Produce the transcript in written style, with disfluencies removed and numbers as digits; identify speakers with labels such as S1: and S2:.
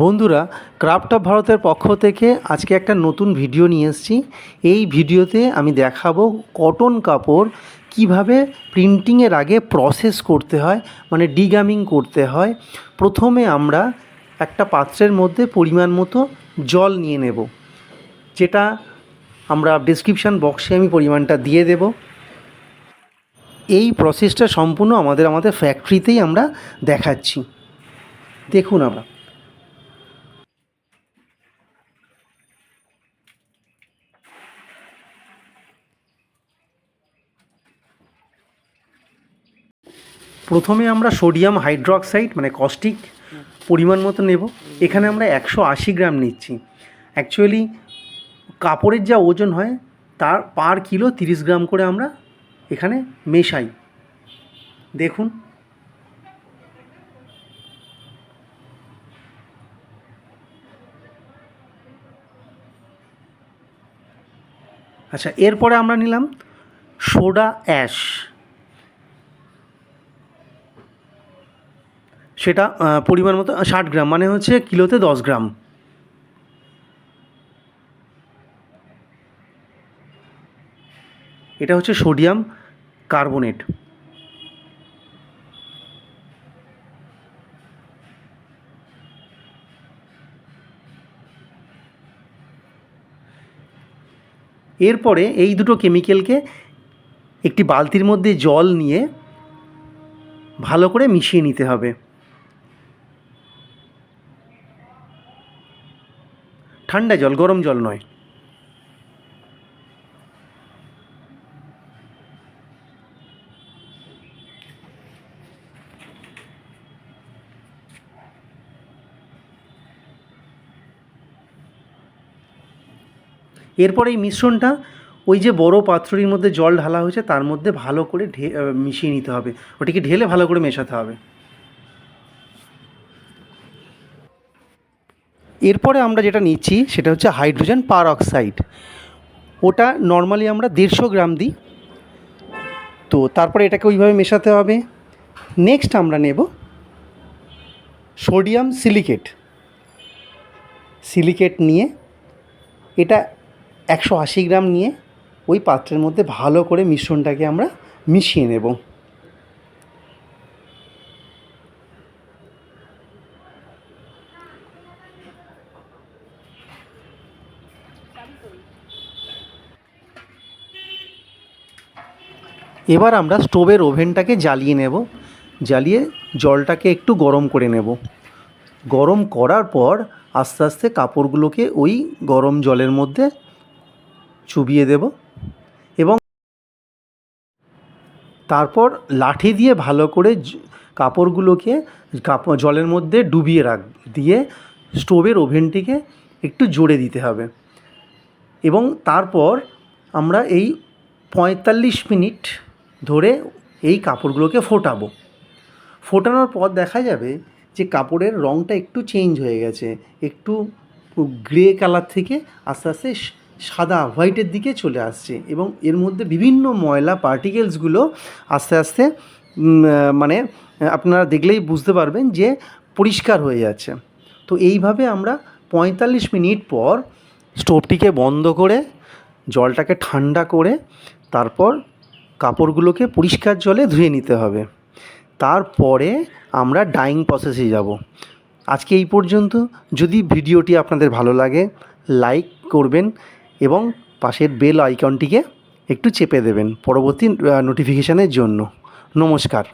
S1: বন্ধুরা, craft of ভারতের পক্ষ থেকে আজকে একটা নতুন ভিডিও নিয়ে এসেছি। এই ভিডিওতে আমি দেখাবো কটন কাপড় কিভাবে প্রিন্টিংয়ের আগে প্রসেস করতে হয়, মানে ডিগামিং করতে হয়। প্রথমে আমরা একটা পাত্রের মধ্যে পরিমাণ মতো জল নিয়ে নেব, যেটা আমরা ডেসক্রিপশান বক্সে আমি পরিমাণটা দিয়ে দেব। এই প্রসেসটা সম্পূর্ণ আমাদের ফ্যাক্টরিতেই আমরা দেখাচ্ছি। দেখুন আমরা প্রথমে আমরা সোডিয়াম হাইড্রোক্সাইড মানে কস্টিক পরিমাণ মতো নেব। এখানে আমরা 180 গ্রাম নিচ্ছি। অ্যাকচুয়ালি কাপড়ের যা ওজন হয় তার পার কিলো 30 গ্রাম করে আমরা এখানে মেশাই। দেখুন, আচ্ছা, এরপরে আমরা নিলাম সোডা অ্যাশ। সেটা পরিমাণ মতো 60 গ্রাম, মানে হচ্ছে কিলোতে 10 গ্রাম। এটা হচ্ছে সোডিয়াম কার্বনেট। এরপরে এই দুটো কেমিক্যালকে একটি বালতির মধ্যে জল নিয়ে ভালো করে মিশিয়ে নিতে হবে। ঠান্ডা জল, গরম জল নয়। এরপর এই মিশ্রণটা ওই যে বড় পাত্রটির মধ্যে জল ঢালা হয়েছে তার মধ্যে ভালো করে মিশিয়ে নিতে হবে। ওটিকে ঢেলে ভালো করে মেশাতে হবে। এরপরে আমরা যেটা নিচ্ছি সেটা হচ্ছে হাইড্রোজেন পারঅক্সাইড। ওটা নর্মালি আমরা 150 গ্রাম দিই। তো তারপরে এটাকে ওইভাবে মেশাতে হবে। নেক্সট আমরা নেব সোডিয়াম সিলিকেট নিয়ে, এটা 180 গ্রাম নিয়ে ওই পাত্রের মধ্যে ভালো করে মিশ্রণটাকে আমরা মিশিয়ে নেব। এবার আমরা স্টোভের ওভেনটাকে জ্বালিয়ে নেব। জ্বালিয়ে জলটাকে একটু গরম করে নেব। গরম করার পর আস্তে আস্তে কাপড়গুলোকে ওই গরম জলের মধ্যে চুবিয়ে দেব এবং তারপর লাঠি দিয়ে ভালো করে কাপড়গুলোকে জলের মধ্যে ডুবিয়ে দিয়ে স্টোভের ওভেনটিকে একটু জোরে দিতে হবে এবং তারপর আমরা এই 45 মিনিট ধরে এই কাপড়গুলোকে ফোটাবো। ফোটানোর পর দেখা যাবে যে কাপড়ের রঙটা একটু চেঞ্জ হয়ে গেছে, একটু গ্রে কালার থেকে আস্তে আস্তে সাদা হোয়াইটের দিকে চলে আসছে এবং এর মধ্যে বিভিন্ন ময়লা পার্টিকেলসগুলো আস্তে আস্তে মানে আপনারা দেখলেই বুঝতে পারবেন যে পরিষ্কার হয়ে যাচ্ছে। তো এইভাবে আমরা 45 মিনিট পর স্টোভটিকে বন্ধ করে জলটাকে ঠান্ডা করে তারপর কাপড়গুলোকে পরিষ্কার জলে ধুয়ে নিতে হবে। তারপরে আমরা ডাইং প্রসেসে যাব। আজকে এই পর্যন্ত। যদি ভিডিওটি আপনাদের ভালো লাগে লাইক করবেন এবং পাশের বেল আইকনটিকে একটু চেপে দেবেন পরবর্তী নোটিফিকেশানের জন্য। নমস্কার।